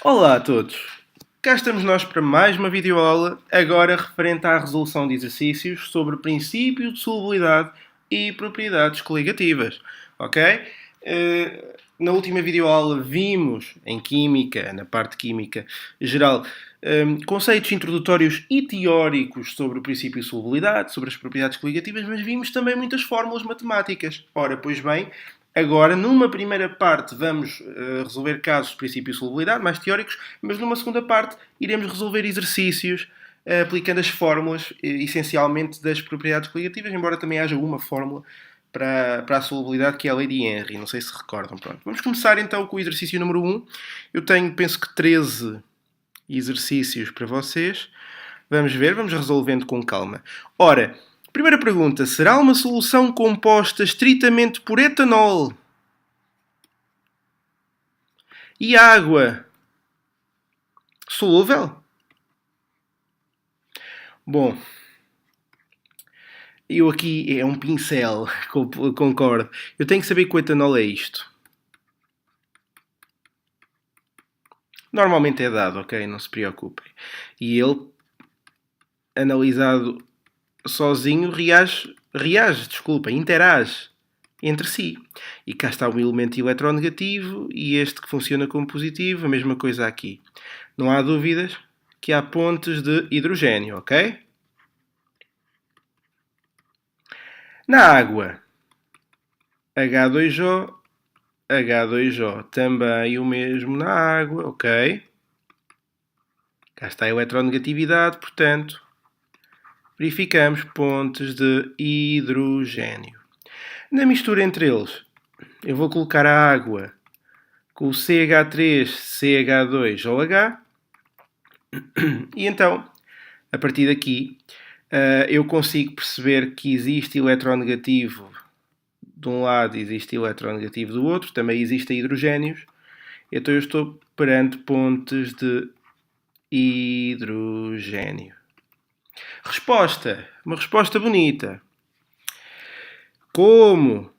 Olá a todos! Cá estamos nós para mais uma videoaula, agora referente à resolução de exercícios sobre princípio de solubilidade e propriedades coligativas. Ok? Na última videoaula vimos, em Química, na parte Química geral, conceitos introdutórios e teóricos sobre o princípio de solubilidade, sobre as propriedades coligativas, mas vimos também muitas fórmulas matemáticas. Ora, pois bem, agora, numa primeira parte, vamos resolver casos de princípio de solubilidade, mais teóricos, mas numa segunda parte, iremos resolver exercícios aplicando as fórmulas, essencialmente, das propriedades coligativas, embora também haja uma fórmula para a solubilidade, que é a lei de Henry. Não sei se recordam. Pronto. Vamos começar então com o exercício número 1. Eu tenho, penso que 13 exercícios para vocês. Vamos ver, vamos resolvendo com calma. Ora, primeira pergunta: será uma solução composta estritamente por etanol e água solúvel? Bom, eu aqui é um pincel, concordo. Eu tenho que saber que o etanol é isto. Normalmente é dado, ok? Não se preocupem. E ele, analisado sozinho, interage entre si. E cá está um elemento eletronegativo e este que funciona como positivo, a mesma coisa aqui. Não há dúvidas que há pontes de hidrogênio, ok? Na água, H2O, H2O, também o mesmo na água, ok? Cá está a eletronegatividade, portanto, verificamos pontes de hidrogênio. Na mistura entre eles, eu vou colocar a água com o CH3, CH2OH e então, a partir daqui, eu consigo perceber que existe eletronegativo de um lado, existe eletronegativo do outro, também existem hidrogénios, então eu estou perante pontes de hidrogênio. Resposta, uma resposta bonita. Como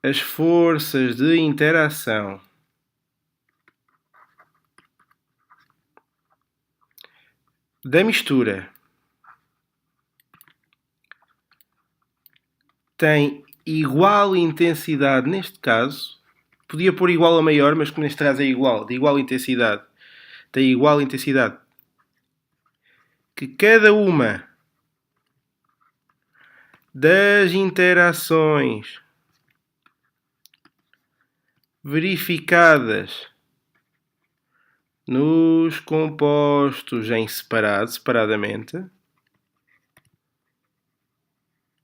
as forças de interação da mistura têm igual intensidade, neste caso, podia pôr igual a maior, mas como neste caso é igual, de igual intensidade, tem igual intensidade que cada uma das interações verificadas nos compostos em separadamente,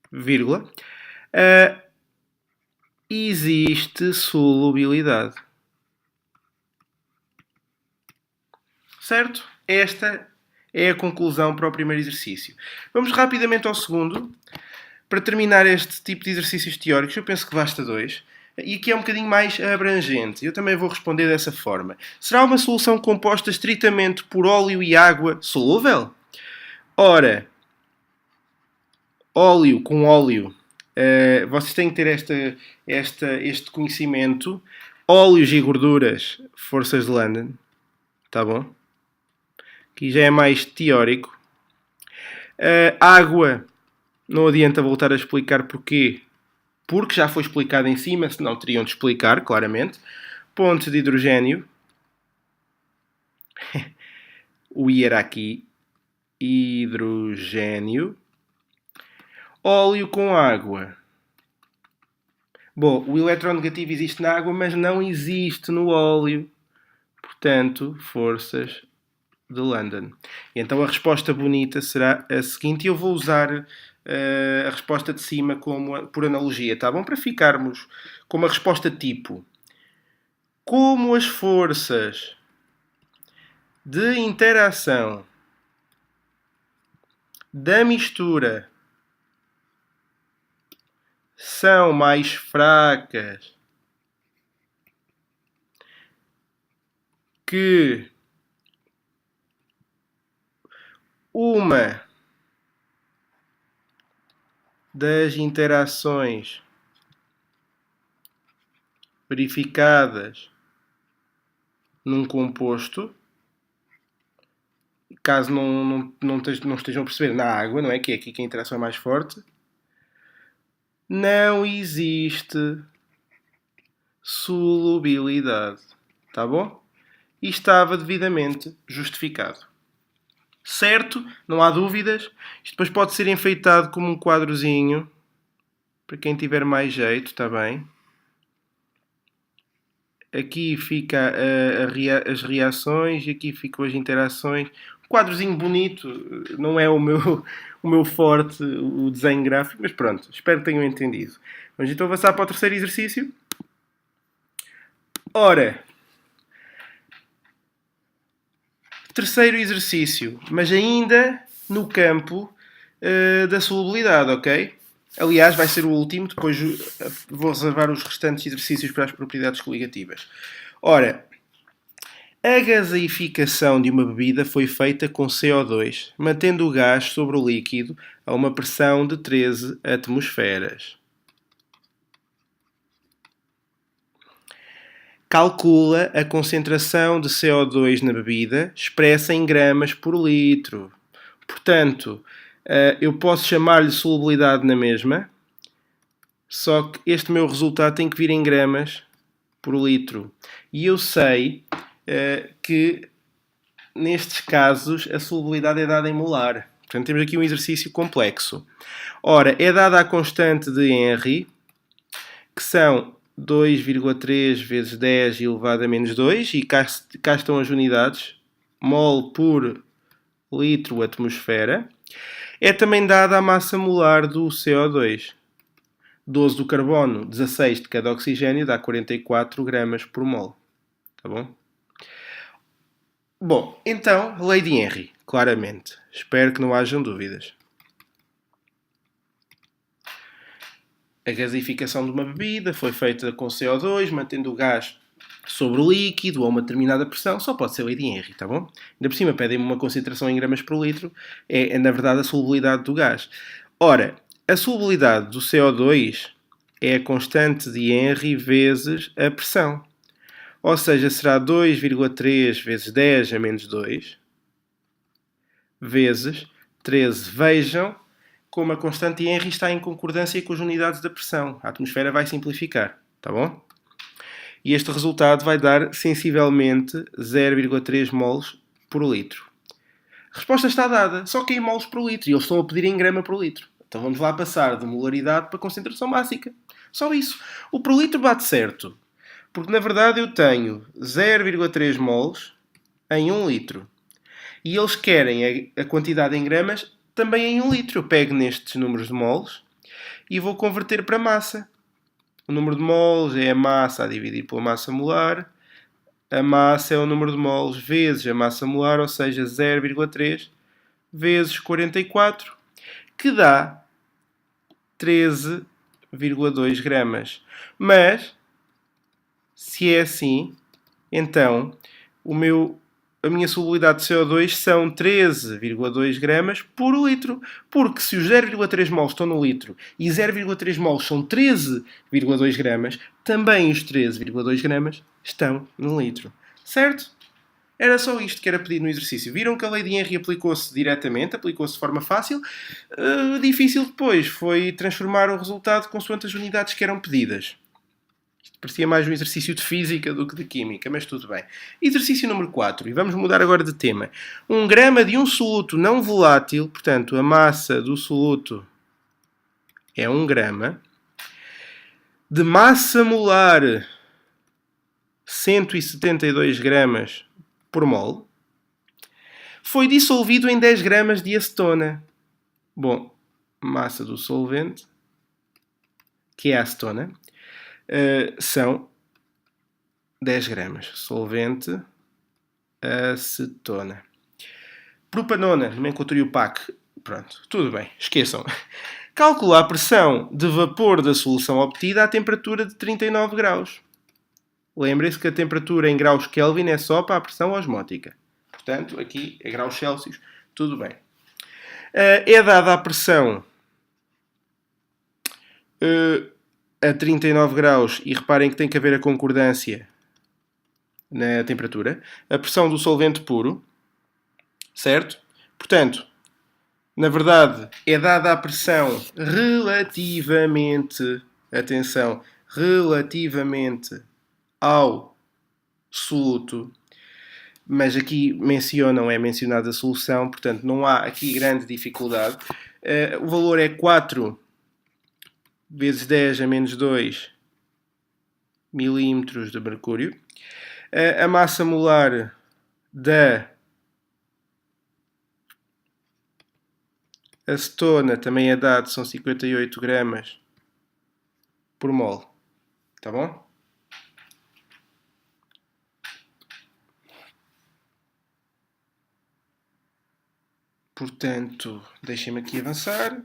vírgula, existe solubilidade. Certo? Esta é a conclusão para o primeiro exercício. Vamos rapidamente ao segundo. Para terminar este tipo de exercícios teóricos, eu penso que basta dois. E aqui é um bocadinho mais abrangente. Eu também vou responder dessa forma. Será uma solução composta estritamente por óleo e água solúvel? Ora, óleo com óleo. Vocês têm que ter este conhecimento. Óleos e gorduras, forças de London. Tá bom? Aqui já é mais teórico. Água, não adianta voltar a explicar porquê. Porque já foi explicado em cima, senão teriam de explicar, claramente. Pontes de hidrogênio. O I era aqui. Hidrogênio. Óleo com água. Bom, o eletronegativo existe na água, mas não existe no óleo. Portanto, forças de London. E então a resposta bonita será a seguinte. E eu vou usar a resposta de cima por analogia, tá bom? Para ficarmos com uma resposta tipo. Como as forças de interação da mistura são mais fracas que uma das interações verificadas num composto, caso não estejam a perceber, na água, não é? Que é aqui que a interação é mais forte, não existe solubilidade. Tá bom? E estava devidamente justificado. Certo? Não há dúvidas. Isto depois pode ser enfeitado como um quadrozinho, para quem tiver mais jeito, está bem? Aqui fica as reações e aqui ficam as interações. Um quadrozinho bonito, não é o meu forte, o desenho gráfico, mas pronto, espero que tenham entendido. Vamos então avançar para o terceiro exercício. Ora, terceiro exercício, mas ainda no campo da solubilidade, ok? Aliás, vai ser o último, depois vou reservar os restantes exercícios para as propriedades coligativas. Ora, a gaseificação de uma bebida foi feita com CO2, mantendo o gás sobre o líquido a uma pressão de 13 atmosferas. Calcula a concentração de CO2 na bebida, expressa em gramas por litro. Portanto, eu posso chamar-lhe solubilidade na mesma, só que este meu resultado tem que vir em gramas por litro. E eu sei que nestes casos a solubilidade é dada em molar. Portanto, temos aqui um exercício complexo. Ora, é dada a constante de Henry, que são 2,3 vezes 10 elevado a menos 2, e cá estão as unidades, mol por litro atmosfera. É também dada a massa molar do CO2. 12 do carbono, 16 de cada oxigênio, dá 44 gramas por mol. Tá bom? Bom, então, lei de Henry, claramente. Espero que não hajam dúvidas. A gasificação de uma bebida foi feita com CO2, mantendo o gás sobre o líquido a uma determinada pressão, só pode ser lei de Henry, tá bom? Ainda por cima pedem-me uma concentração em gramas por litro, é na verdade a solubilidade do gás. Ora, a solubilidade do CO2 é a constante de Henry vezes a pressão. Ou seja, será 2,3 vezes 10 a menos 2 vezes 13. Vejam como a constante de Henry está em concordância com as unidades da pressão. A atmosfera vai simplificar, tá bom? E este resultado vai dar sensivelmente 0,3 mols por litro. A resposta está dada, só que em mols por litro. E eles estão a pedir em grama por litro. Então vamos lá passar de molaridade para concentração mássica. Só isso. O por litro bate certo. Porque na verdade eu tenho 0,3 mols em 1 litro. E eles querem a quantidade em gramas também em 1 litro. Eu pego nestes números de mols e vou converter para massa. O número de mols é a massa a dividir pela massa molar. A massa é o número de mols vezes a massa molar, ou seja, 0,3 vezes 44, que dá 13,2 gramas. Mas, se é assim, então a minha solubilidade de CO2 são 13,2 gramas por litro. Porque se os 0,3 mols estão no litro e 0,3 mols são 13,2 gramas, também os 13,2 gramas estão no litro. Certo? Era só isto que era pedido no exercício. Viram que a lei de Henry aplicou-se diretamente, aplicou-se de forma fácil. Difícil depois foi transformar o resultado consoante as unidades que eram pedidas. Parecia mais um exercício de física do que de química, mas tudo bem. Exercício número 4, e vamos mudar agora de tema. 1 grama de um soluto não volátil, portanto, a massa do soluto é 1 grama, de massa molar 172 gramas por mol, foi dissolvido em 10 gramas de acetona. Bom, massa do solvente, que é a acetona, são 10 gramas. Solvente, acetona. Propanona, nomenclatura opaque. Pronto, tudo bem, esqueçam. Calcula a pressão de vapor da solução obtida à temperatura de 39 graus. Lembrem-se que a temperatura em graus Kelvin é só para a pressão osmótica. Portanto, aqui é graus Celsius, tudo bem. É dada a pressão a 39 graus, e reparem que tem que haver a concordância na temperatura, a pressão do solvente puro, certo? Portanto, na verdade, é dada a pressão relativamente, atenção, relativamente ao soluto, mas aqui é mencionada a solução, portanto não há aqui grande dificuldade. O valor é 4 vezes 10 a menos 2 milímetros de mercúrio. A massa molar da acetona também é dado, são 58 gramas por mol. Tá bom? Portanto, deixem-me aqui avançar.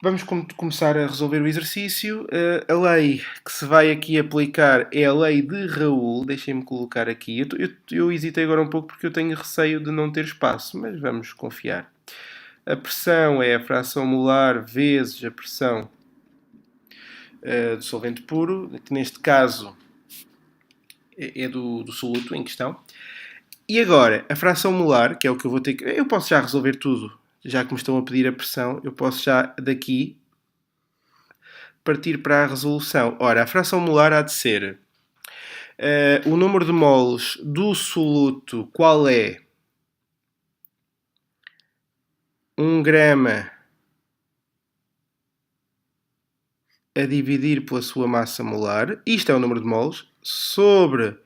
Vamos começar a resolver o exercício. A lei que se vai aqui aplicar é a lei de Raoult. Deixem-me colocar aqui. Eu hesitei agora um pouco porque eu tenho receio de não ter espaço, mas vamos confiar. A pressão é a fração molar vezes a pressão do solvente puro, que neste caso é do soluto em questão. E agora, a fração molar, que é o que eu vou ter que... Eu posso já resolver tudo, já que me estão a pedir a pressão, eu posso já daqui partir para a resolução. Ora, a fração molar há de ser o número de moles do soluto, qual é? 1 grama a dividir pela sua massa molar, isto é o número de moles, sobre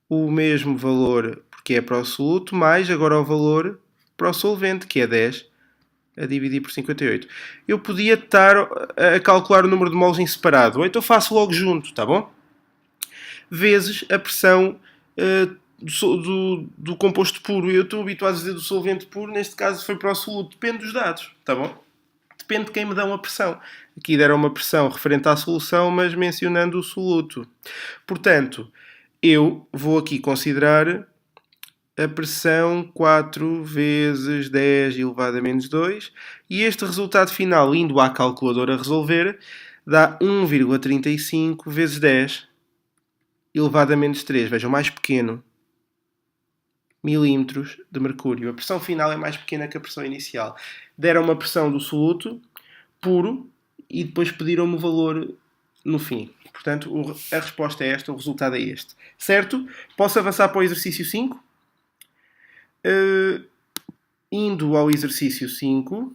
o mesmo valor, porque é para o soluto, mais agora o valor para o solvente, que é 10, a dividir por 58. Eu podia estar a calcular o número de moles em separado, ou então faço logo junto, tá bom? Vezes a pressão do composto puro. Eu estou habituado a dizer do solvente puro, neste caso foi para o soluto. Depende dos dados, tá bom? Depende de quem me dão a pressão. Aqui deram uma pressão referente à solução, mas mencionando o soluto. Portanto, eu vou aqui considerar a pressão 4 vezes 10 elevado a menos 2 e este resultado final, indo à calculadora resolver, dá 1,35 vezes 10 elevado a menos 3. Vejam, mais pequeno. Milímetros de mercúrio. A pressão final é mais pequena que a pressão inicial. Deram uma pressão do soluto puro e depois pediram-me o valor no fim. Portanto, a resposta é esta, o resultado é este. Certo? Posso avançar para o exercício 5? Indo ao exercício 5,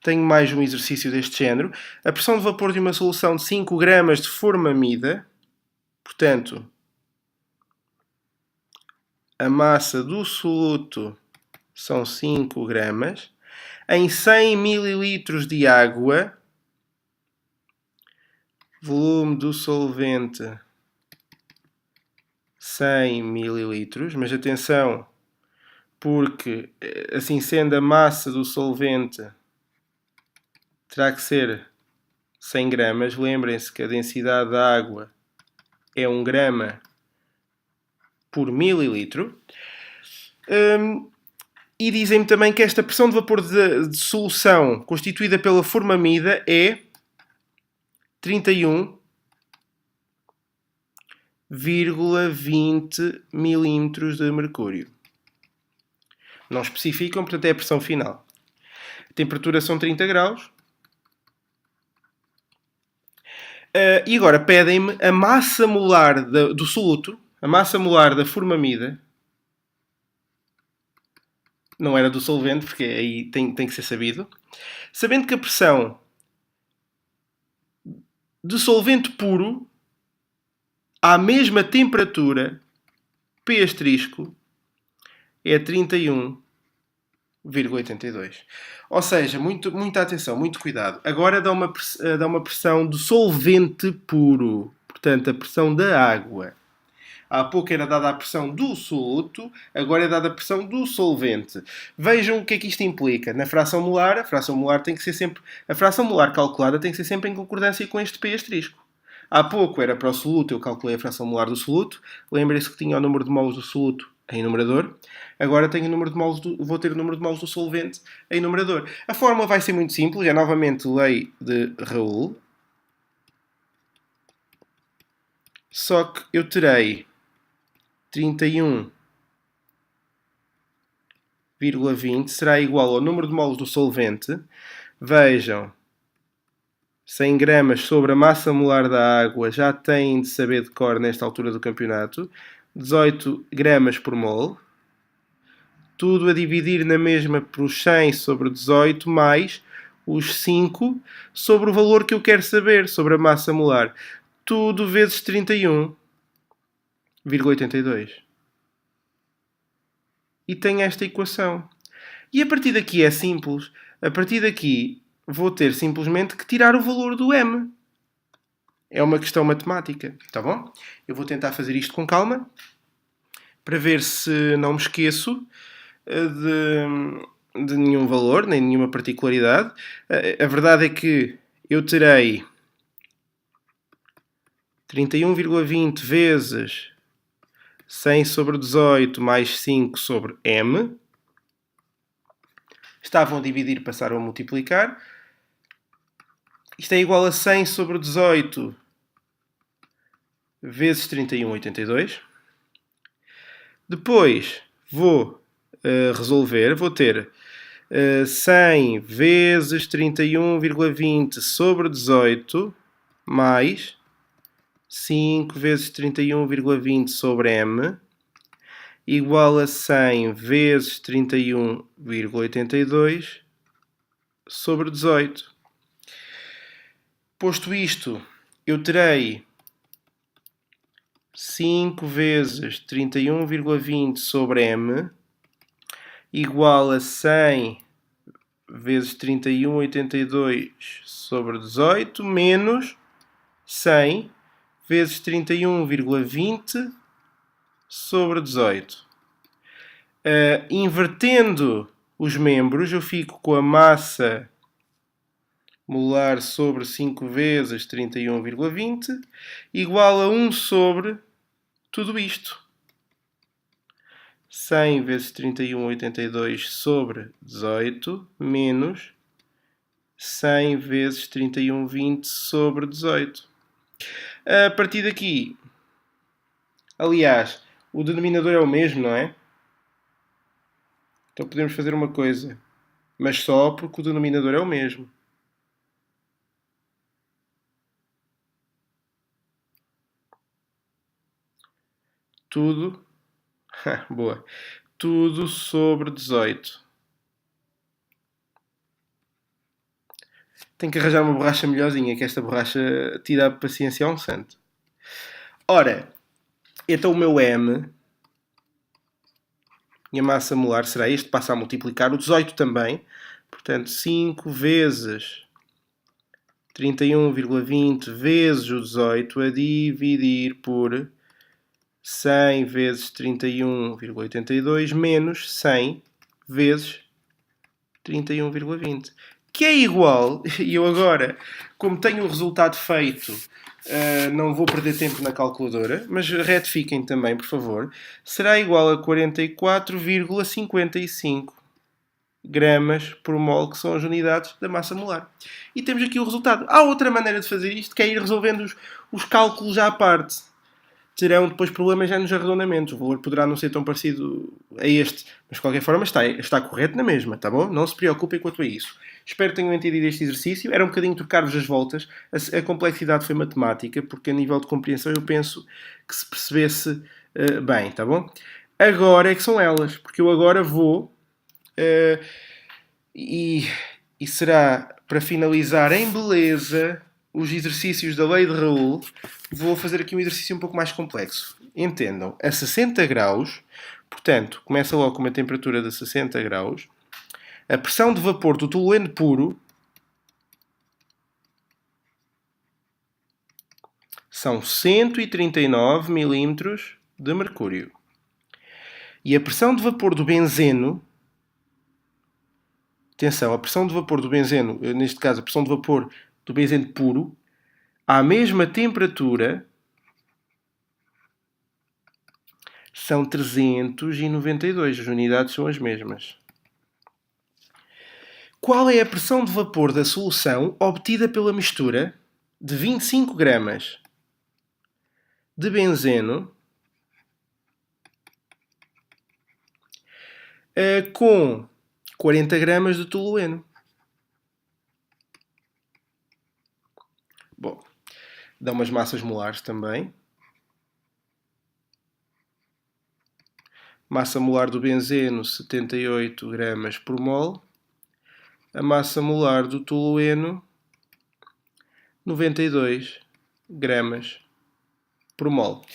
tenho mais um exercício deste género. A pressão de vapor de uma solução de 5 gramas de formamida, portanto, a massa do soluto são 5 gramas, em 100 ml de água, volume do solvente 100 ml, mas atenção, porque assim sendo a massa do solvente terá que ser 100 gramas. Lembrem-se que a densidade da água é 1 grama por mililitro. E dizem-me também que esta pressão de vapor de solução constituída pela formamida é 31,20 milímetros de mercúrio. Não especificam, portanto é a pressão final. A temperatura são 30 graus. E agora pedem-me a massa molar do soluto, a massa molar da formamida. Não era do solvente, porque aí tem que ser sabido. Sabendo que a pressão de solvente puro à mesma temperatura, P asterisco, é 31,82. Ou seja, muita atenção, muito cuidado. Agora dá uma pressão de solvente puro, portanto a pressão da água. Há pouco era dada a pressão do soluto, agora é dada a pressão do solvente. Vejam o que é que isto implica. Na fração molar, a fração molar tem que ser sempre... A fração molar calculada tem que ser sempre em concordância com este P asterisco. Há pouco era para o soluto, eu calculei a fração molar do soluto. Lembrem-se que tinha o número de moles do soluto em numerador. Agora tenho o número de moles vou ter o número de moles do solvente em numerador. A fórmula vai ser muito simples. É novamente lei de Raoult. Só que eu terei 31,20 será igual ao número de molos do solvente. Vejam, 100 gramas sobre a massa molar da água já têm de saber de cor nesta altura do campeonato. 18 gramas por mol. Tudo a dividir na mesma por 100 sobre 18 mais os 5 sobre o valor que eu quero saber, sobre a massa molar. Tudo vezes 31,82. E tenho esta equação. E a partir daqui é simples. A partir daqui vou ter simplesmente que tirar o valor do m. É uma questão matemática, tá bom? Eu vou tentar fazer isto com calma para ver se não me esqueço de nenhum valor, nem nenhuma particularidade. A verdade é que eu terei 31,20 vezes 100 sobre 18 mais 5 sobre m. Estavam a dividir e passaram a multiplicar. Isto é igual a 100 sobre 18 vezes 31,82. Depois vou resolver. Vou ter 100 vezes 31,20 sobre 18 mais 5 vezes 31,20 sobre m igual a 100 vezes 31,82 sobre 18. Posto isto, eu terei 5 vezes 31,20 sobre m igual a 100 vezes 31,82 sobre 18 menos 100 vezes 31,20 sobre 18. Invertendo os membros, eu fico com a massa molar sobre 5 vezes 31,20 igual a 1 sobre tudo isto. 100 vezes 31,82 sobre 18 menos 100 vezes 31,20 sobre 18. A partir daqui, aliás, o denominador é o mesmo, não é? Então podemos fazer uma coisa, mas só porque o denominador é o mesmo. Tudo, boa, tudo sobre 18. Tenho que arranjar uma borracha melhorzinha, que esta borracha tira a paciência a um santo. Ora, então o meu M, minha massa molar será este, passa a multiplicar o 18 também. Portanto, 5 vezes 31,20 vezes o 18 a dividir por 100 vezes 31,82 menos 100 vezes 31,20. Que é igual, e eu agora, como tenho o resultado feito, não vou perder tempo na calculadora, mas retifiquem também, por favor, será igual a 44,55 gramas por mol, que são as unidades da massa molar. E temos aqui o resultado. Há outra maneira de fazer isto, que é ir resolvendo os cálculos à parte. Terão depois problemas já nos arredondamentos. O valor poderá não ser tão parecido a este, mas de qualquer forma está correto na mesma, tá bom? Não se preocupem quanto a isso. Espero que tenham entendido este exercício. Era um bocadinho trocar-vos as voltas. A complexidade foi matemática, porque a nível de compreensão eu penso que se percebesse bem, tá bom? Agora é que são elas, porque eu agora vou e será para finalizar em beleza os exercícios da lei de Raoult. Vou fazer aqui um exercício um pouco mais complexo. Entendam, a 60 graus, portanto, começa logo com uma temperatura de 60 graus, a pressão de vapor do tolueno puro são 139 milímetros de mercúrio. E a pressão de vapor do benzeno, atenção, a pressão de vapor do benzeno, neste caso a pressão de vapor do benzeno puro, à mesma temperatura, são 392. As unidades são as mesmas. Qual é a pressão de vapor da solução obtida pela mistura de 25 gramas de benzeno com 40 gramas de tolueno. Bom, dá umas massas molares também. Massa molar do benzeno, 78 gramas por mol. A massa molar do tolueno, 92 gramas por mol.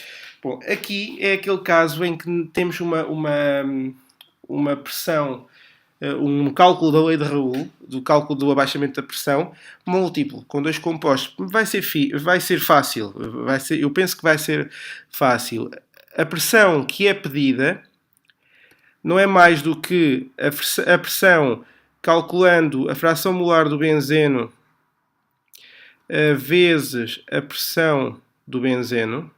Bom, aqui é aquele caso em que temos uma pressão, um cálculo da lei de Raoult, do cálculo do abaixamento da pressão, múltiplo, com dois compostos. Vai ser fácil. Eu penso que vai ser fácil. A pressão que é pedida não é mais do que a pressão calculando a fração molar do benzeno vezes a pressão do benzeno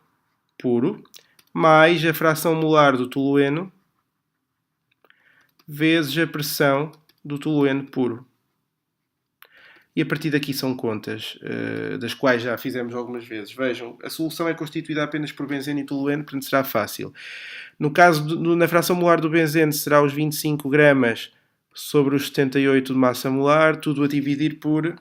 puro, mais a fração molar do tolueno vezes a pressão do tolueno puro. E a partir daqui são contas, das quais já fizemos algumas vezes. Vejam, a solução é constituída apenas por benzeno e tolueno, portanto será fácil. No caso, na fração molar do benzeno, será os 25 gramas sobre os 78 de massa molar, tudo a dividir por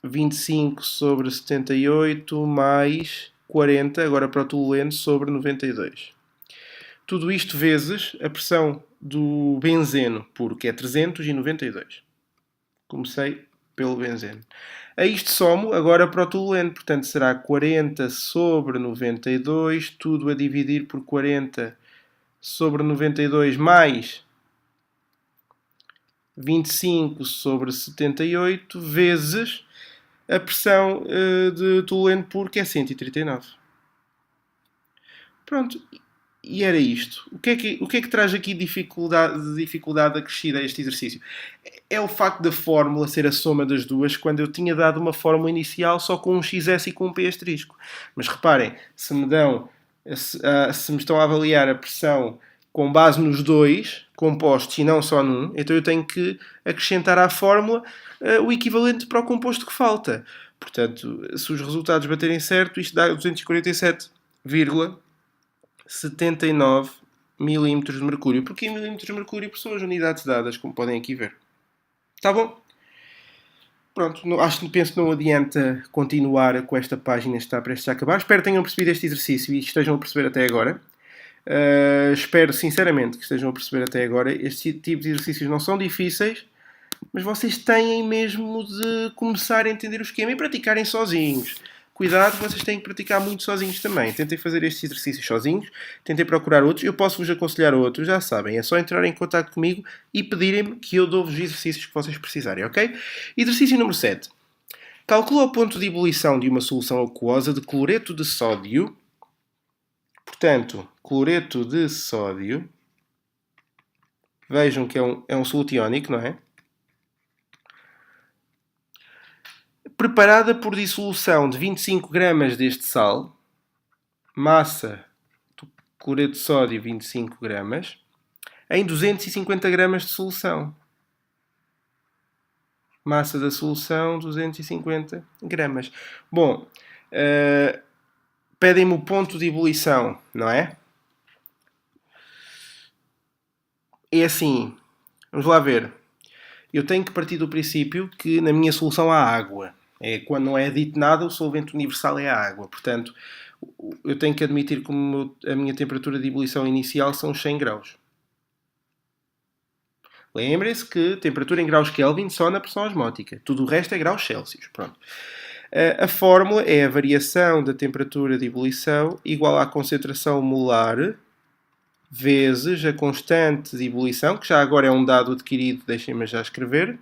25 sobre 78 mais 40, agora para o tolueno, sobre 92. Tudo isto vezes a pressão do benzeno puro, que é 392. Comecei pelo benzeno. A isto somo agora para o tolueno, portanto será 40 sobre 92, tudo a dividir por 40 sobre 92 mais 25 sobre 78 vezes a pressão de tolueno puro, que é 139. Pronto. E era isto. O que é que traz aqui dificuldade acrescida a este exercício? É o facto da fórmula ser a soma das duas, quando eu tinha dado uma fórmula inicial só com um XS e com um P asterisco. Mas reparem, se me estão a avaliar a pressão com base nos dois compostos e não só num, então eu tenho que acrescentar à fórmula o equivalente para o composto que falta. Portanto, se os resultados baterem certo, isto dá 247,79 milímetros de mercúrio. Porquê milímetros de mercúrio? Porque são as unidades dadas, como podem aqui ver. Tá bom? Pronto, penso que não adianta continuar com esta página, está prestes a acabar. Espero que tenham percebido este exercício e estejam a perceber até agora. Espero sinceramente que estejam a perceber até agora. Este tipo de exercícios não são difíceis, mas vocês têm mesmo de começar a entender o esquema e praticarem sozinhos. Cuidado, vocês têm que praticar muito sozinhos também. Tentem fazer estes exercícios sozinhos, tentem procurar outros. Eu posso vos aconselhar outros, já sabem. É só entrar em contato comigo e pedirem-me que eu dou-vos os exercícios que vocês precisarem, ok? Exercício número 7. Calcula o ponto de ebulição de uma solução aquosa de cloreto de sódio. Portanto, cloreto de sódio. Vejam que é um soluto iónico, não é? Preparada por dissolução de 25 gramas deste sal, massa do cloreto de sódio 25 gramas, em 250 gramas de solução. Massa da solução, 250 gramas. Bom, pedem-me o ponto de ebulição, não é? É assim, vamos lá ver. Eu tenho que partir do princípio que na minha solução há água. Quando não é dito nada, o solvente universal é a água. Portanto, eu tenho que admitir que a minha temperatura de ebulição inicial são 100 graus. Lembrem-se que temperatura em graus Kelvin só na pressão osmótica. Tudo o resto é graus Celsius. Pronto. A fórmula é a variação da temperatura de ebulição igual à concentração molar vezes a constante de ebulição, que já agora é um dado adquirido, deixem-me já escrever,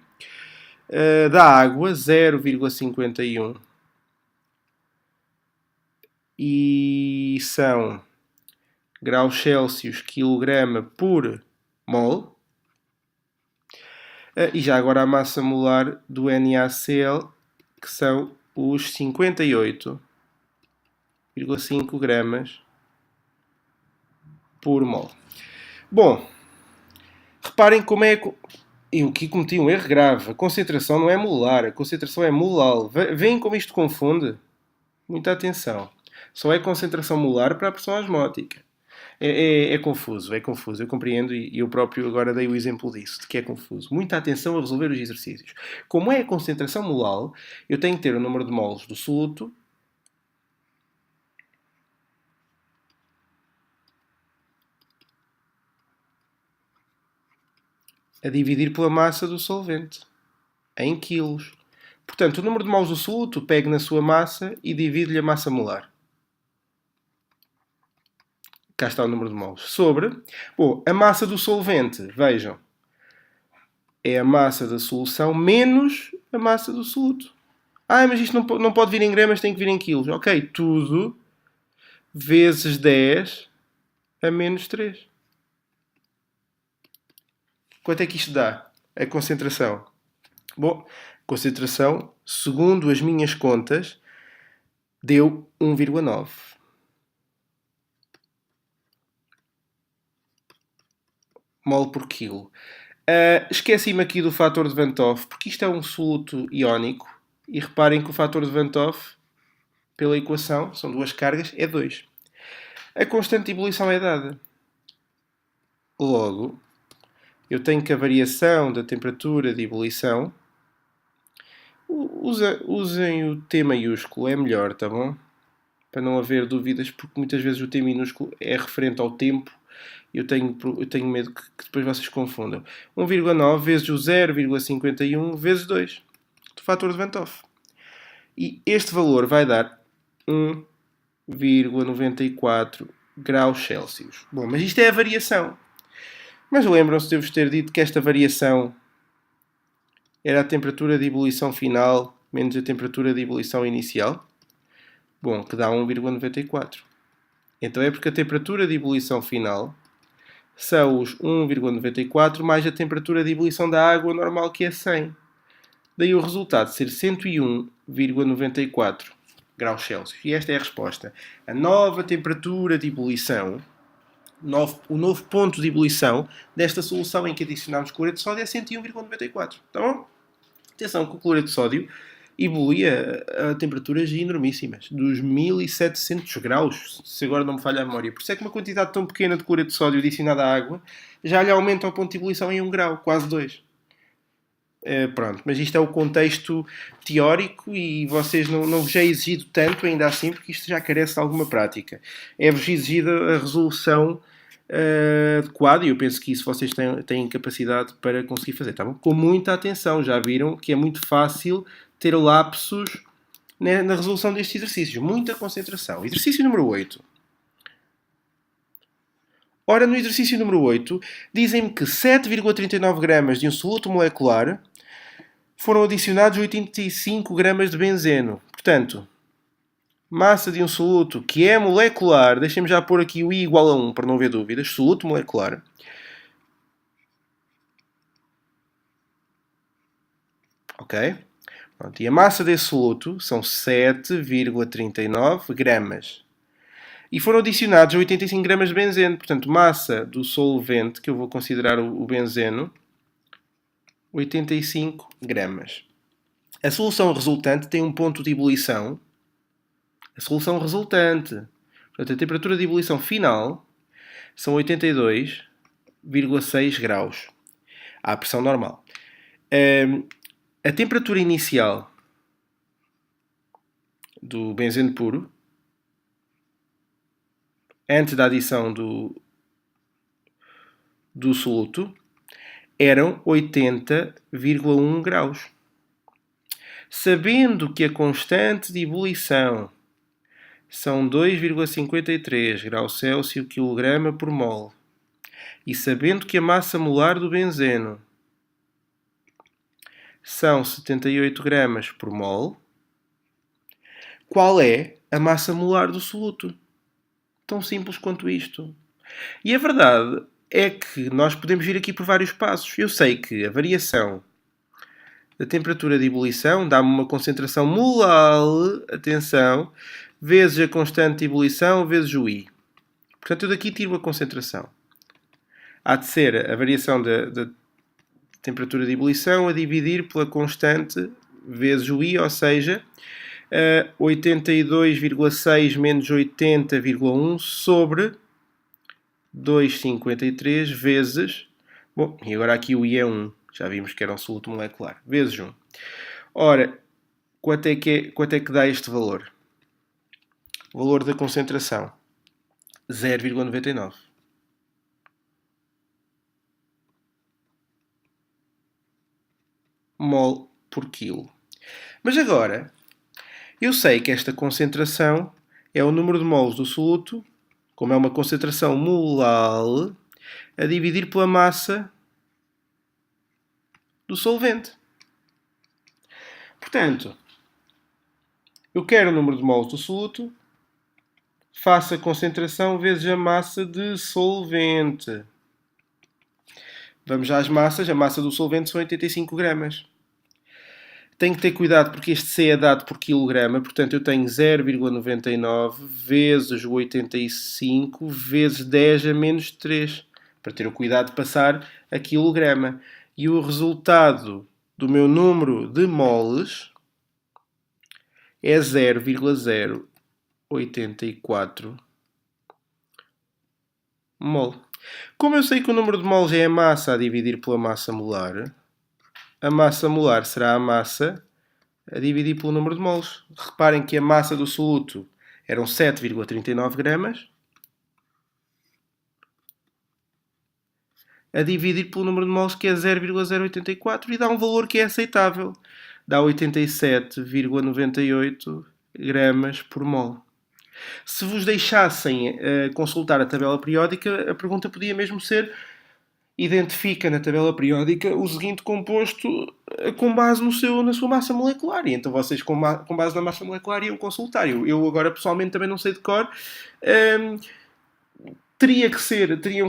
da água, 0,51. E são graus Celsius quilograma por mol. E já agora a massa molar do NaCl, que são os 58,5 gramas por mol. Bom, reparem como é que eu aqui cometi um erro grave. A concentração não é molar, a concentração é molal. Veem como isto confunde? Muita atenção. Só é concentração molar para a pressão osmótica. É confuso, é confuso. Eu compreendo e eu próprio agora dei o exemplo disso, de que é confuso. Muita atenção a resolver os exercícios. Como é a concentração molar, eu tenho que ter o número de moles do soluto a dividir pela massa do solvente, em quilos. Portanto, o número de moles do soluto pego na sua massa e divide-lhe a massa molar. Cá está o número de moles. Sobre, bom, a massa do solvente, vejam, é a massa da solução menos a massa do soluto. Ah, mas isto não pode vir em gramas, tem que vir em quilos. Ok, tudo vezes 10 a menos 3. Quanto é que isto dá? A concentração. Bom, concentração, segundo as minhas contas, deu 1,9. Mol por quilo. Esqueci-me aqui do fator de Van't Hoff, porque isto é um soluto iónico. E reparem que o fator de Van't Hoff, pela equação, são duas cargas, é 2. A constante de ebulição é dada. Logo, eu tenho que a variação da temperatura de ebulição... Usem o T maiúsculo, é melhor, tá bom? Para não haver dúvidas, porque muitas vezes o T minúsculo é referente ao tempo. Eu tenho medo que depois vocês confundam. 1,9 vezes o 0,51 vezes 2 do fator de Van't Hoff. E este valor vai dar 1,94 graus Celsius. Bom, mas isto é a variação. Mas lembram-se de eu vos ter dito que esta variação era a temperatura de ebulição final menos a temperatura de ebulição inicial? Bom, que dá 1,94. Então é porque a temperatura de ebulição final são os 1,94 mais a temperatura de ebulição da água normal, que é 100. Daí o resultado ser 101,94 graus Celsius. E esta é a resposta. A nova temperatura de ebulição, o novo ponto de ebulição desta solução em que adicionamos cloreto de sódio é 101,94. Tá bom? Atenção que o cloreto de sódio ebulia a temperaturas enormíssimas, dos 1700 graus, se agora não me falha a memória. Por isso é que uma quantidade tão pequena de cloreto de sódio adicionada à água já lhe aumenta o ponto de ebulição em 1 grau, quase 2. Pronto, mas isto é o contexto teórico e vocês não vos é exigido tanto ainda assim, porque isto já carece de alguma prática. É-vos exigida a resolução adequada e eu penso que isso vocês têm capacidade para conseguir fazer, tá bom? Com muita atenção, já viram que é muito fácil ter lapsos na resolução destes exercícios. Muita concentração. Exercício número 8. Ora, no exercício número 8, dizem-me que 7,39 gramas de um soluto molecular foram adicionados 85 gramas de benzeno. Portanto, massa de um soluto que é molecular, deixem-me já pôr aqui o I igual a 1 para não haver dúvidas, soluto molecular. Ok? Pronto, e a massa desse soluto são 7,39 gramas. E foram adicionados 85 gramas de benzeno. Portanto, massa do solvente, que eu vou considerar o benzeno, 85 gramas. A solução resultante tem um ponto de ebulição. A solução resultante. Portanto, a temperatura de ebulição final são 82,6 graus. À pressão normal. A temperatura inicial do benzeno puro, antes da adição do soluto, eram 80,1 graus. Sabendo que a constante de ebulição são 2,53 graus Celsius quilograma por mol, e sabendo que a massa molar do benzeno são 78 gramas por mol, qual é a massa molar do soluto? Tão simples quanto isto. E a verdade é que nós podemos vir aqui por vários passos. Eu sei que a variação da temperatura de ebulição dá-me uma concentração molar, atenção, vezes a constante de ebulição, vezes o I. Portanto, eu daqui tiro a concentração. Há de ser a variação da temperatura de ebulição a dividir pela constante vezes o I, ou seja, 82,6 menos 80,1 sobre 2,53 vezes... Bom, e agora aqui o I é 1. Já vimos que era um soluto molecular. Vezes 1. Ora, quanto é que dá este valor? O valor da concentração. 0,99. Mol por quilo. Mas agora, eu sei que esta concentração é o número de mols do soluto, como é uma concentração molar, a dividir pela massa do solvente. Portanto, eu quero o número de mols do soluto, faço a concentração vezes a massa de solvente. Vamos às massas. A massa do solvente são 85 gramas. Tenho que ter cuidado porque este C é dado por quilograma, portanto eu tenho 0,99 vezes o 85 vezes 10 a menos 3, para ter o cuidado de passar a quilograma. E o resultado do meu número de moles é 0,084 mol. Como eu sei que o número de moles é a massa a dividir pela massa molar, a massa molar será a massa a dividir pelo número de moles. Reparem que a massa do soluto eram 7,39 gramas, a dividir pelo número de moles, que é 0,084, e dá um valor que é aceitável. Dá 87,98 gramas por mol. Se vos deixassem consultar a tabela periódica, a pergunta podia mesmo ser: identifica na tabela periódica o seguinte composto com base na sua massa molecular. E então vocês, com base na massa molecular, iam consultar. Eu agora, pessoalmente, também não sei de cor. Teriam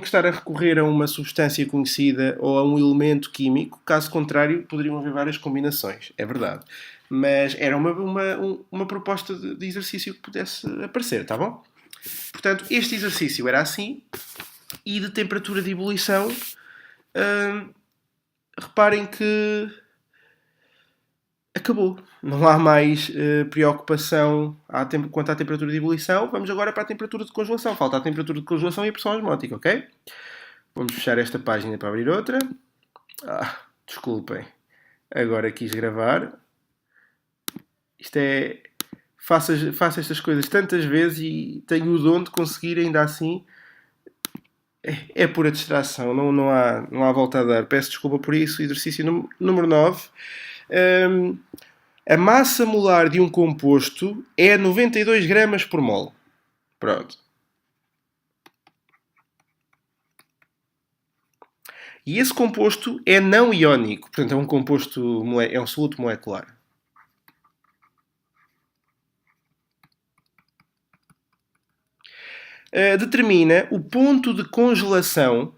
que estar a recorrer a uma substância conhecida ou a um elemento químico. Caso contrário, poderiam haver várias combinações. É verdade. Mas era uma proposta de exercício que pudesse aparecer, tá bom? Portanto, este exercício era assim. E de temperatura de ebulição, reparem que acabou. Não há mais preocupação quanto à temperatura de ebulição. Vamos agora para a temperatura de congelação. Falta a temperatura de congelação e a pressão osmótica, ok? Vamos fechar esta página para abrir outra. Desculpem. Agora quis gravar. Isto é... Faço estas coisas tantas vezes e tenho o dom de conseguir ainda assim. É pura distração, não há volta a dar. Peço desculpa por isso. Exercício número 9. A massa molar de um composto é 92 gramas por mol. Pronto. E esse composto é não iónico. Portanto, é um composto, é um soluto molecular. Determina o ponto de congelação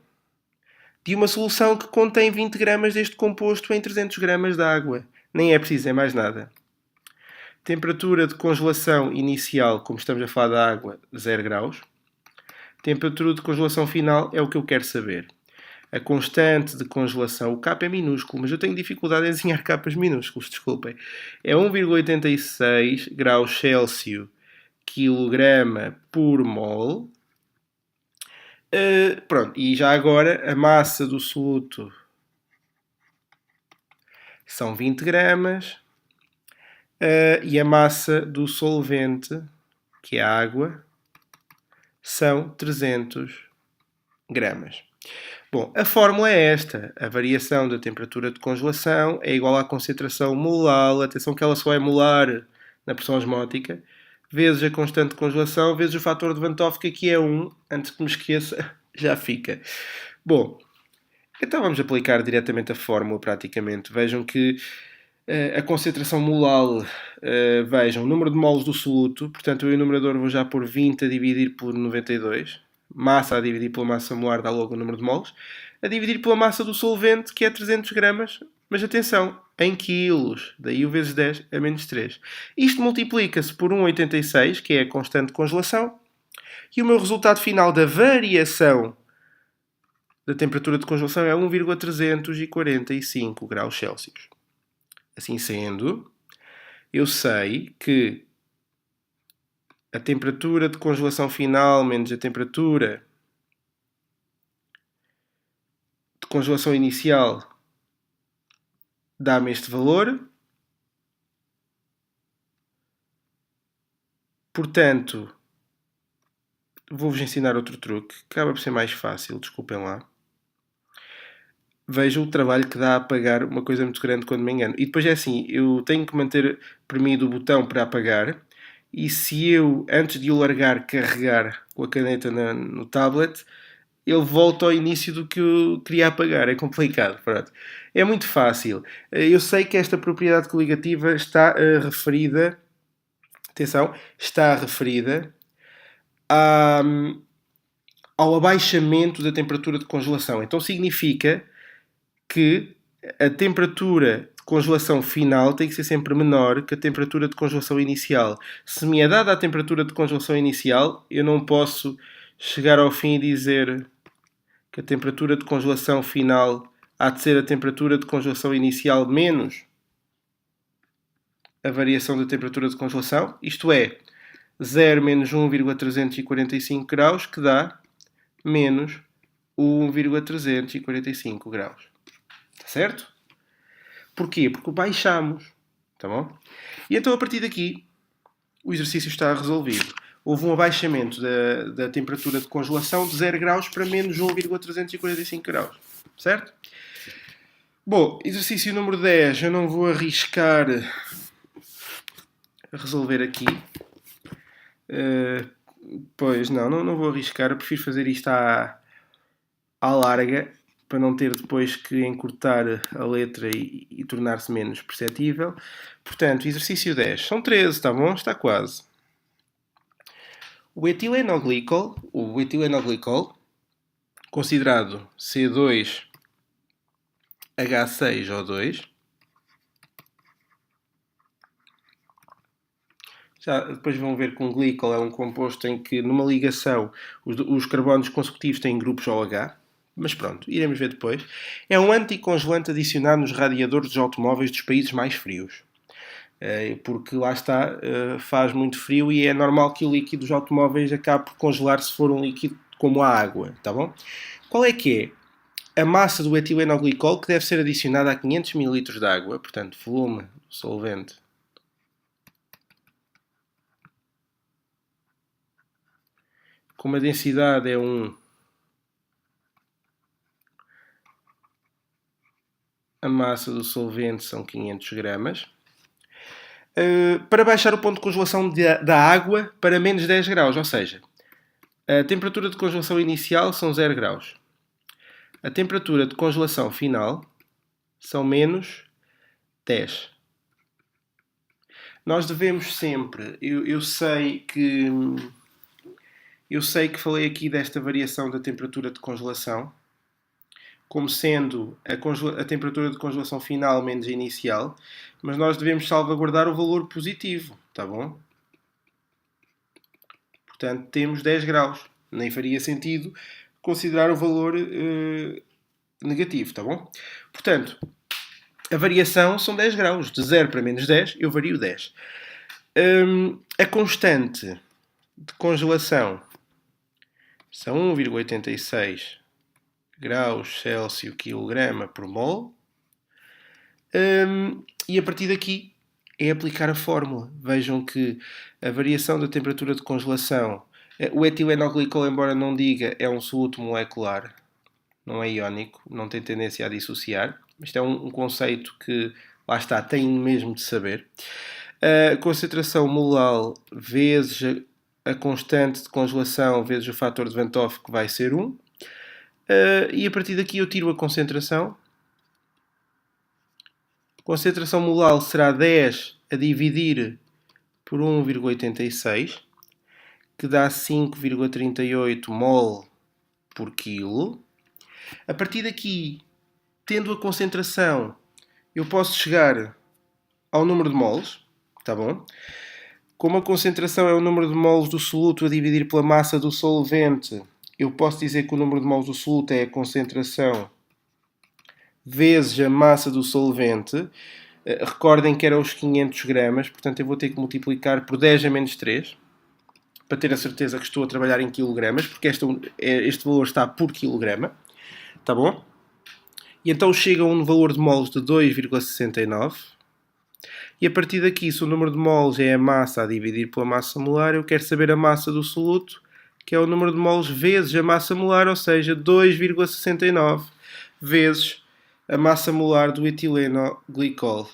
de uma solução que contém 20 gramas deste composto em 300 gramas de água. Nem é preciso, é mais nada. Temperatura de congelação inicial, como estamos a falar da água, 0 graus. Temperatura de congelação final é o que eu quero saber. A constante de congelação, o K é minúsculo, mas eu tenho dificuldade em desenhar capas minúsculos, desculpem. É 1,86 graus Celsius quilograma por mol. Pronto, e já agora a massa do soluto são 20 gramas e a massa do solvente, que é a água, são 300 gramas. Bom, a fórmula é esta. A variação da temperatura de congelação é igual à concentração molar, atenção que ela só é molar na pressão osmótica, vezes a constante de congelação, vezes o fator de Van Hoff, que aqui é 1, antes que me esqueça, já fica. Bom, então vamos aplicar diretamente a fórmula praticamente. Vejam que a concentração molar, vejam, o número de moles do soluto, portanto eu no numerador vou já pôr 20 a dividir por 92, massa a dividir pela massa molar dá logo o número de moles, a dividir pela massa do solvente, que é 300 gramas, mas atenção, em quilos, daí o vezes 10 a menos 3. Isto multiplica-se por 1,86, que é a constante de congelação, e o meu resultado final da variação da temperatura de congelação é 1,345 graus Celsius. Assim sendo, eu sei que a temperatura de congelação final menos a temperatura de congelação inicial dá-me este valor. Portanto, vou-vos ensinar outro truque, que acaba por ser mais fácil, desculpem lá. Vejam o trabalho que dá a apagar uma coisa muito grande quando me engano. E depois é assim, eu tenho que manter premido o botão para apagar, e se eu, antes de o largar, carregar com a caneta no tablet, ele volta ao início do que eu queria apagar. É complicado, pronto. É muito fácil. Eu sei que esta propriedade coligativa está referida, atenção, está referida ao abaixamento da temperatura de congelação. Então significa que a temperatura de congelação final tem que ser sempre menor que a temperatura de congelação inicial. Se me é dada a temperatura de congelação inicial, eu não posso chegar ao fim e dizer que a temperatura de congelação final há de ser a temperatura de congelação inicial menos a variação da temperatura de congelação, isto é, 0 menos 1,345 graus, que dá menos 1,345 graus. Está certo? Porquê? Porque baixamos. Tá bom? E então, a partir daqui, o exercício está resolvido. Houve um abaixamento da temperatura de congelação de 0 graus para menos 1,345 graus. Certo? Bom, exercício número 10. Eu não vou arriscar a resolver aqui. Pois, não vou arriscar. Eu prefiro fazer isto à larga, para não ter depois que encurtar a letra e tornar-se menos perceptível. Portanto, exercício 10. São 13, está bom? Está quase. O etilenoglicol, considerado C2H6O2, já depois vão ver que um glicol é um composto em que, numa ligação, os carbonos consecutivos têm grupos OH. Mas pronto, iremos ver depois. É um anticongelante adicionado nos radiadores dos automóveis dos países mais frios. Porque lá está, faz muito frio e é normal que o líquido dos automóveis acabe por congelar se for um líquido como a água, tá bom? Qual é que é a massa do etilenoglicol que deve ser adicionada a 500 ml de água? Portanto, volume do solvente com uma densidade é 1. A massa do solvente são 500 gramas. Para baixar o ponto de congelação da água para menos 10 graus, ou seja, a temperatura de congelação inicial são 0 graus. A temperatura de congelação final são menos 10. Nós devemos sempre, eu sei que falei aqui desta variação da temperatura de congelação como sendo a temperatura de congelação final menos a inicial, mas nós devemos salvaguardar o valor positivo, tá bom? Portanto, temos 10 graus. Nem faria sentido considerar o valor negativo, tá bom? Portanto, a variação são 10 graus. De 0 para menos 10, eu vario 10. A constante de congelação são 1,86 graus Celsius quilograma por mol. E a partir daqui é aplicar a fórmula. Vejam que a variação da temperatura de congelação, o etilenoglicol, embora não diga, é um soluto molecular, não é iónico, não tem tendência a dissociar. Isto é um conceito que, lá está, tem mesmo de saber. A concentração molar vezes a constante de congelação vezes o fator de Van 't Hoff, que vai ser 1. E a partir daqui eu tiro a concentração. A concentração molar será 10 a dividir por 1,86, que dá 5,38 mol por quilo. A partir daqui, tendo a concentração, eu posso chegar ao número de moles, tá bom? Como a concentração é o número de moles do soluto a dividir pela massa do solvente, eu posso dizer que o número de moles do soluto é a concentração vezes a massa do solvente. Recordem que eram os 500 gramas, portanto eu vou ter que multiplicar por 10 a menos 3, para ter a certeza que estou a trabalhar em quilogramas, porque este valor está por quilograma, tá bom? E então chega a um valor de moles de 2,69. E a partir daqui, se o número de moles é a massa a dividir pela massa molar, eu quero saber a massa do soluto, que é o número de moles vezes a massa molar, ou seja, 2,69 vezes a massa molar do etilenoglicol.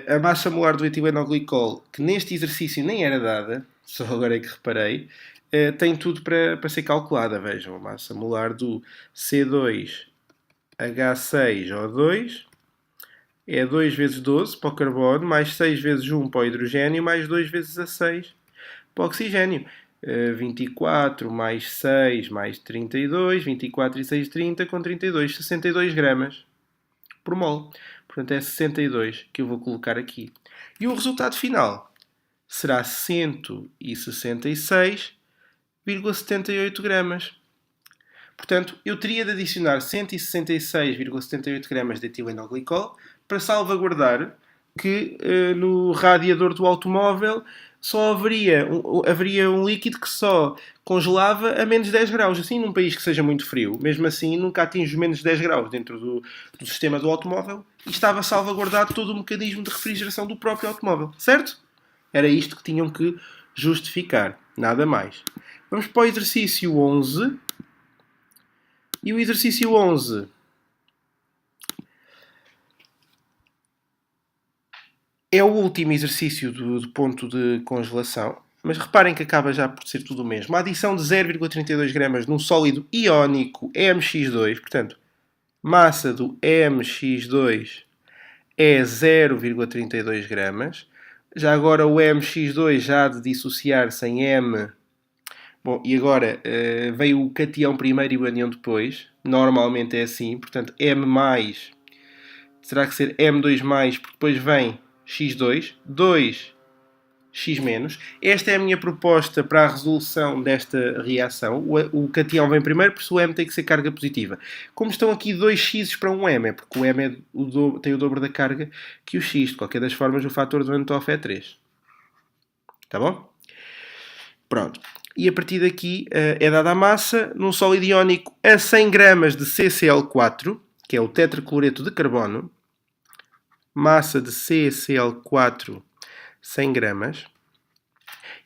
A massa molar do etilenoglicol, que neste exercício nem era dada, só agora é que reparei, tem tudo para ser calculada. Vejam, a massa molar do C2H6O2 é 2 vezes 12 para o carbono, mais 6 vezes 1 para o hidrogênio, mais 2 vezes a 6 para o oxigênio. 24 mais 6 mais 32, 24 e 6, 30, com 32, 62 gramas por mol. Portanto, é 62 que eu vou colocar aqui. E o resultado final será 166,78 gramas. Portanto, eu teria de adicionar 166,78 gramas de etilenoglicol para salvaguardar que no radiador do automóvel só haveria um líquido que só congelava a menos 10 graus. Assim, num país que seja muito frio, mesmo assim, nunca atinge menos 10 graus dentro do sistema do automóvel e estava salvaguardado todo o mecanismo de refrigeração do próprio automóvel. Certo? Era isto que tinham que justificar. Nada mais. Vamos para o exercício 11. E o exercício 11 é o último exercício do ponto de congelação, mas reparem que acaba já por ser tudo o mesmo. A adição de 0,32 gramas num sólido iónico MX2, portanto, massa do MX2 é 0,32 gramas. Já agora o MX2 já há de dissociar-se em M. Bom, e agora veio o catião primeiro e o ânion depois. Normalmente é assim, portanto, M+, terá que ser M2+, porque depois vem X2, 2 X-. Esta é a minha proposta para a resolução desta reação. O catião vem primeiro, por isso o M tem que ser carga positiva. Como estão aqui 2 X para um M, é porque o M tem o dobro da carga que o X. De qualquer das formas, o fator de Van 't Hoff é 3. Tá bom? Pronto. E a partir daqui é dada a massa num sólido iónico a 100 gramas de CCl4, que é o tetracloreto de carbono, massa de CCl4 100 gramas,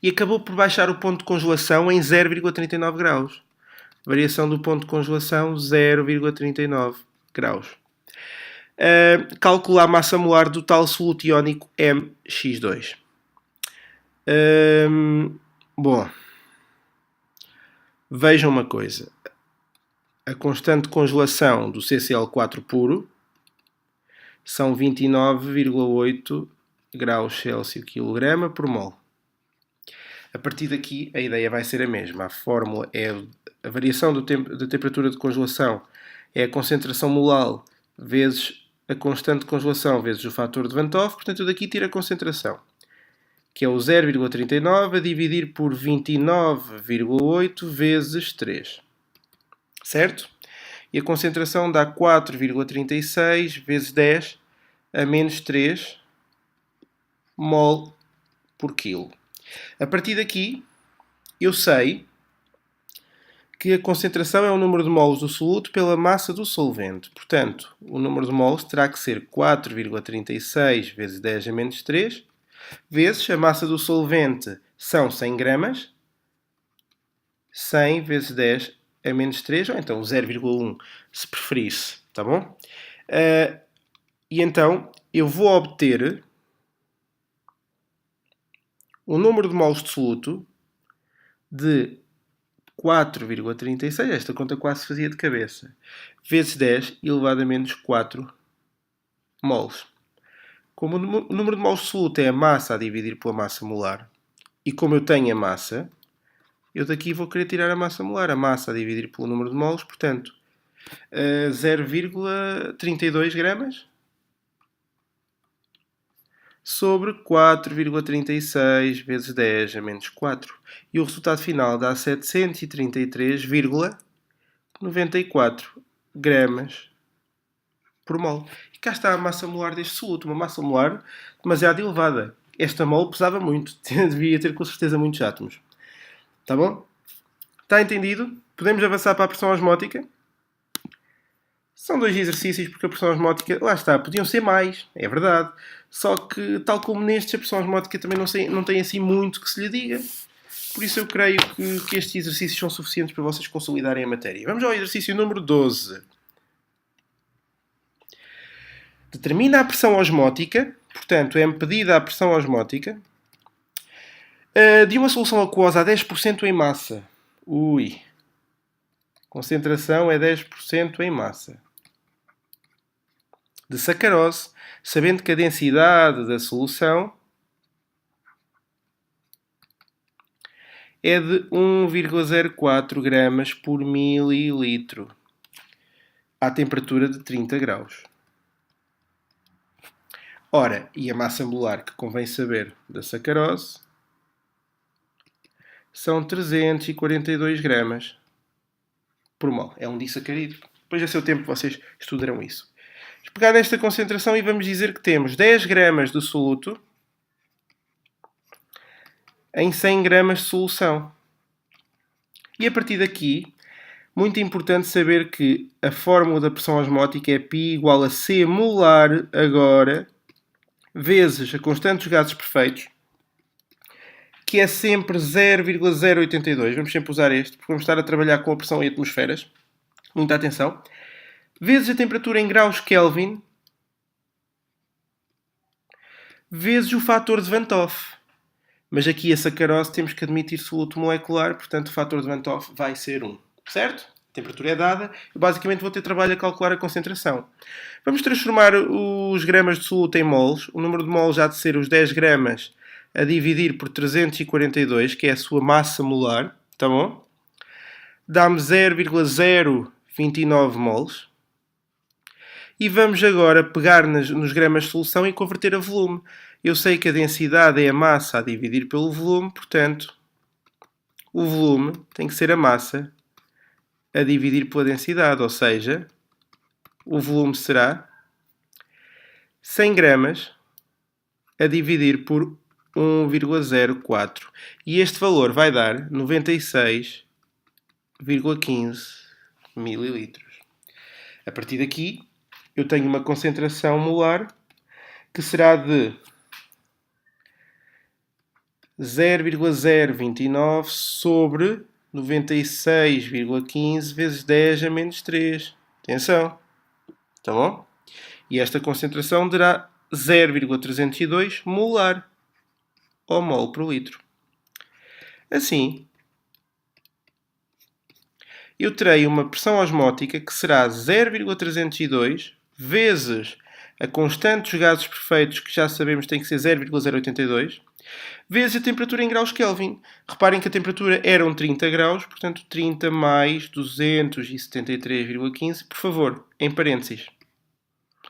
e acabou por baixar o ponto de congelação em 0,39 graus. Variação do ponto de congelação 0,39 graus. Calcula a massa molar do tal soluto iónico MX2. Bom, vejam uma coisa. A constante de congelação do CCl4 puro são 29,8 graus Celsius quilograma por mol. A partir daqui a ideia vai ser a mesma. A fórmula é a variação da temperatura de congelação é a concentração molar vezes a constante de congelação vezes o fator de Van 't Hoff. Portanto, eu daqui tiro a concentração, que é o 0,39 a dividir por 29,8 vezes 3. Certo? E a concentração dá 4,36 vezes 10 a menos 3 mol por quilo. A partir daqui, eu sei que a concentração é o número de moles do soluto pela massa do solvente. Portanto, o número de moles terá que ser 4,36 vezes 10 a menos 3, vezes a massa do solvente são 100 gramas, 100 vezes 10 a menos 3, ou então 0,1 se preferisse, tá bom? E então, eu vou obter o número de moles de soluto de 4,36, esta conta quase fazia de cabeça, vezes 10 elevado a menos 4 moles. Como o número de moles de soluto é a massa a dividir pela massa molar, e como eu tenho a massa, eu daqui vou querer tirar a massa molar, a massa a dividir pelo número de moles, portanto, 0,32 gramas sobre 4,36 vezes 10 a menos 4. E o resultado final dá 733,94 gramas por mol. E cá está a massa molar deste soluto, uma massa molar demasiado elevada. Esta mol pesava muito, devia ter com certeza muitos átomos. Tá bom? Está entendido? Podemos avançar para a pressão osmótica? São dois exercícios porque a pressão osmótica, lá está, podiam ser mais, é verdade. Só que, tal como nestes, a pressão osmótica também não tem assim muito que se lhe diga. Por isso eu creio que estes exercícios são suficientes para vocês consolidarem a matéria. Vamos ao exercício número 12. Determina a pressão osmótica, portanto, é medida a pressão osmótica, de uma solução aquosa a 10% em massa. Ui. Concentração é 10% em massa. De sacarose, sabendo que a densidade da solução é de 1,04 gramas por mililitro, à temperatura de 30 graus. Ora, e a massa molar que convém saber da sacarose são 342 gramas por mol. É um disacarídeo. Depois, a seu tempo, vocês estudarão isso. Vamos pegar nesta concentração e vamos dizer que temos 10 gramas de soluto em 100 gramas de solução. E a partir daqui, muito importante saber que a fórmula da pressão osmótica é π igual a C molar agora vezes a constante dos gases perfeitos, que é sempre 0,082. Vamos sempre usar este, porque vamos estar a trabalhar com a pressão em atmosferas. Muita atenção. Vezes a temperatura em graus Kelvin, vezes o fator de Van't Hoff. Mas aqui a sacarose temos que admitir soluto molecular, portanto o fator de Van't Hoff vai ser 1. Certo? A temperatura é dada. Eu basicamente vou ter trabalho a calcular a concentração. Vamos transformar os gramas de soluto em moles. O número de moles há de ser os 10 gramas a dividir por 342, que é a sua massa molar. Tá bom? Dá-me 0,029 moles. E vamos agora pegar nos gramas de solução e converter a volume. Eu sei que a densidade é a massa a dividir pelo volume, portanto, o volume tem que ser a massa a dividir pela densidade, ou seja, o volume será 100 gramas a dividir por 1,04. E este valor vai dar 96,15 mililitros. A partir daqui, eu tenho uma concentração molar que será de 0,029 sobre 96,15 vezes 10 a menos 3. Atenção. Tá bom? E esta concentração dará 0,302 molar ou mol por litro. Assim, eu terei uma pressão osmótica que será 0,302 vezes a constante dos gases perfeitos, que já sabemos tem que ser 0,082, vezes a temperatura em graus Kelvin. Reparem que a temperatura eram 30 graus, portanto 30 mais 273,15, por favor, em parênteses.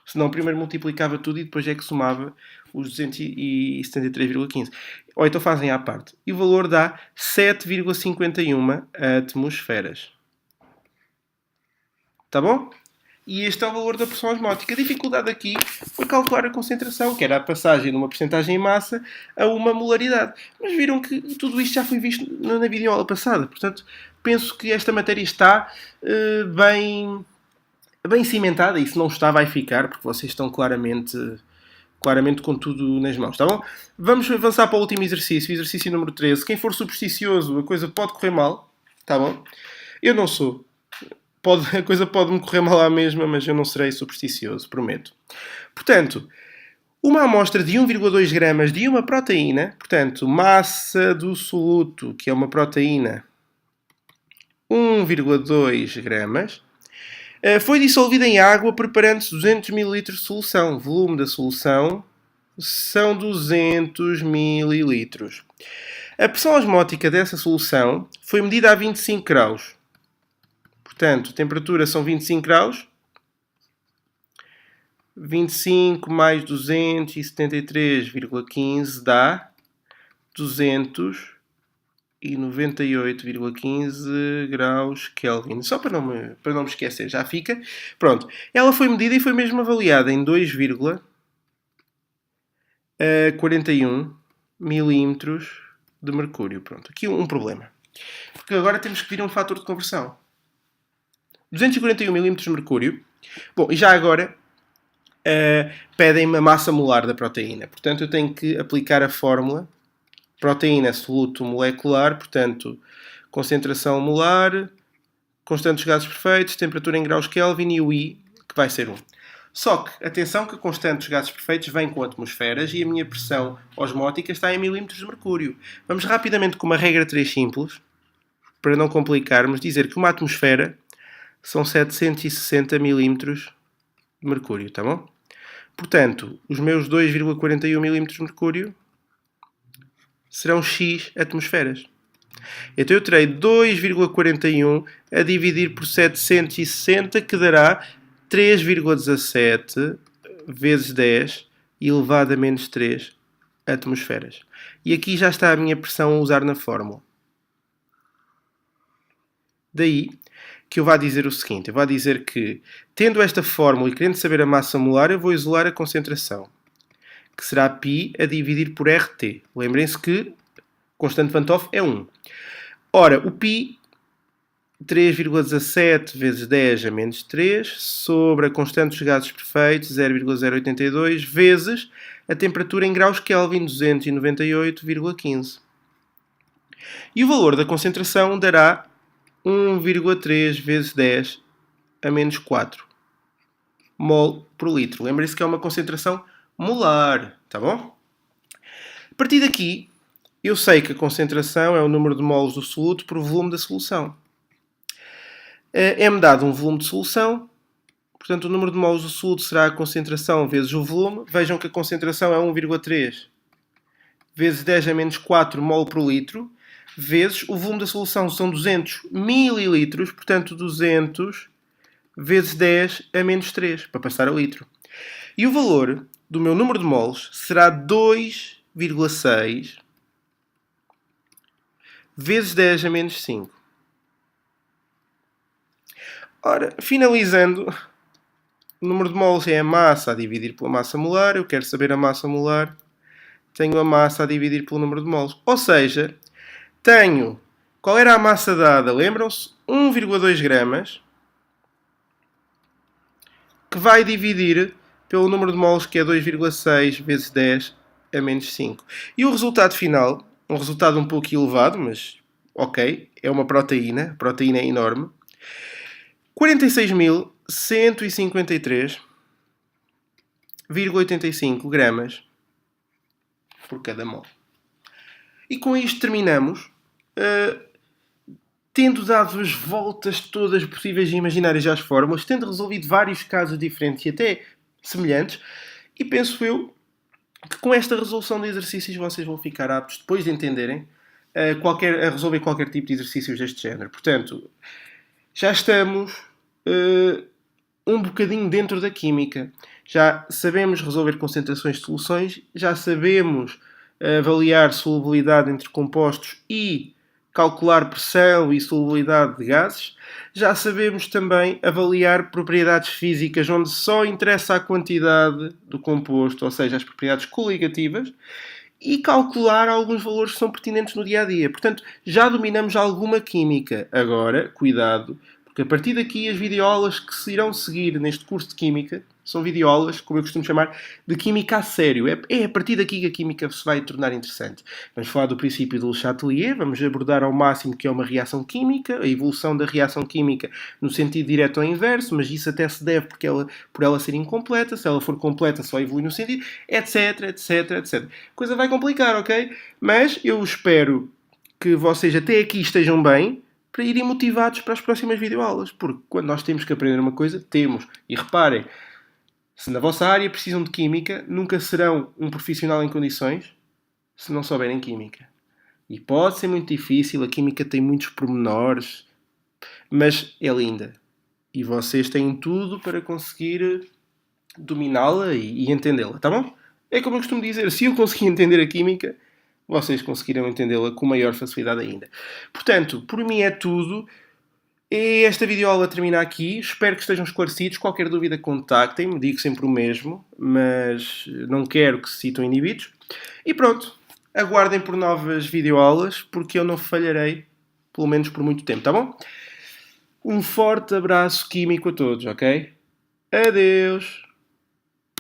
Senão primeiro multiplicava tudo e depois é que somava os 273,15. Ou então fazem à parte. E o valor dá 7,51 atmosferas. Tá bom? E este é o valor da pressão osmótica. A dificuldade aqui foi calcular a concentração, que era a passagem de uma porcentagem em massa a uma molaridade. Mas viram que tudo isto já foi visto na videoaula passada. Portanto, penso que esta matéria está bem cimentada. E se não está, vai ficar, porque vocês estão claramente com tudo nas mãos. Tá bom? Vamos avançar para o último exercício. Exercício número 13. Quem for supersticioso, a coisa pode correr mal. Tá bom? Eu não sou. A coisa pode-me correr mal à mesma, mas eu não serei supersticioso, prometo. Portanto, uma amostra de 1,2 gramas de uma proteína, portanto, massa do soluto, que é uma proteína, 1,2 gramas, foi dissolvida em água preparando-se 200 ml de solução. O volume da solução são 200 ml. A pressão osmótica dessa solução foi medida a 25 graus. Portanto, a temperatura são 25 graus. 25 mais 273,15 dá 200 e 98,15 graus Kelvin. Só para não me esquecer, já fica. Pronto. Ela foi medida e foi mesmo avaliada em 2,41 milímetros de mercúrio. Pronto. Aqui um problema. Porque agora temos que vir a um fator de conversão. 241 milímetros de mercúrio. Bom, e já agora pedem-me a massa molar da proteína. Portanto, eu tenho que aplicar a fórmula proteína soluto molecular, portanto, concentração molar, constante dos gases perfeitos, temperatura em graus Kelvin e o I, que vai ser 1. Só que, atenção que a constante dos gases perfeitos vem com atmosferas e a minha pressão osmótica está em milímetros de mercúrio. Vamos rapidamente com uma regra 3 simples, para não complicarmos, dizer que uma atmosfera são 760 milímetros de mercúrio, tá bom? Portanto, os meus 2,41 milímetros de mercúrio serão X atmosferas. Então eu terei 2,41 a dividir por 760, que dará 3,17 vezes 10 elevado a menos 3 atmosferas. E aqui já está a minha pressão a usar na fórmula. Daí que eu vá dizer o seguinte, eu vou dizer que, tendo esta fórmula e querendo saber a massa molar, eu vou isolar a concentração, que será π a dividir por RT. Lembrem-se que constante Van 't Hoff é 1. Ora, o π, 3,17 vezes 10 a menos 3, sobre a constante dos gases perfeitos, 0,082, vezes a temperatura em graus Kelvin, 298,15. E o valor da concentração dará 1,3 vezes 10 a menos 4 mol por litro. Lembrem-se que é uma concentração molar, tá bom? A partir daqui, eu sei que a concentração é o número de mols do soluto por volume da solução. É-me dado um volume de solução, portanto o número de mols do soluto será a concentração vezes o volume. Vejam que a concentração é 1,3 vezes 10 a menos 4 mol por litro, vezes o volume da solução são 200 mililitros, portanto 200 vezes 10 a menos 3, para passar a litro. E o valor do meu número de mols será 2,6 vezes 10 a menos 5. Ora, finalizando, o número de mols é a massa a dividir pela massa molar. Eu quero saber a massa molar. Tenho a massa a dividir pelo número de mols. Ou seja, tenho... Qual era a massa dada? Lembram-se? 1,2 gramas, que vai dividir pelo número de mols, que é 2,6 vezes 10 a menos 5. E o resultado final, um resultado um pouco elevado, mas ok, é uma proteína. A proteína é enorme. 46.153,85 gramas por cada mol. E com isto terminamos, tendo dado as voltas todas possíveis e imaginárias às fórmulas, tendo resolvido vários casos diferentes e até semelhantes, e penso eu que com esta resolução de exercícios vocês vão ficar aptos, depois de entenderem, a resolver qualquer tipo de exercícios deste género. Portanto, já estamos um bocadinho dentro da química. Já sabemos resolver concentrações de soluções, já sabemos avaliar solubilidade entre compostos e calcular pressão e solubilidade de gases. Já sabemos também avaliar propriedades físicas onde só interessa a quantidade do composto, ou seja, as propriedades coligativas, e calcular alguns valores que são pertinentes no dia-a-dia. Portanto, já dominamos alguma química. Agora, cuidado, porque a partir daqui as videoaulas que se irão seguir neste curso de Química são videoaulas, como eu costumo chamar, de Química a sério. É a partir daqui que a Química se vai tornar interessante. Vamos falar do princípio do Le Chatelier, vamos abordar ao máximo o que é uma reação química, a evolução da reação química no sentido direto ou inverso, mas isso até se deve por ela ser incompleta, se ela for completa só evolui no sentido, etc, etc, etc. A coisa vai complicar, ok? Mas eu espero que vocês até aqui estejam bem, para irem motivados para as próximas videoaulas. Porque quando nós temos que aprender uma coisa, temos. E reparem, se na vossa área precisam de química, nunca serão um profissional em condições se não souberem química. E pode ser muito difícil, a química tem muitos pormenores, mas é linda. E vocês têm tudo para conseguir dominá-la e entendê-la, tá bom? É como eu costumo dizer, se eu conseguir entender a química, vocês conseguirão entendê-la com maior facilidade ainda. Portanto, por mim é tudo. E esta videoaula termina aqui. Espero que estejam esclarecidos. Qualquer dúvida, contactem-me. Digo sempre o mesmo, mas não quero que se citam indivíduos. E pronto. Aguardem por novas videoaulas, porque eu não falharei, pelo menos por muito tempo, tá bom? Um forte abraço químico a todos, ok? Adeus!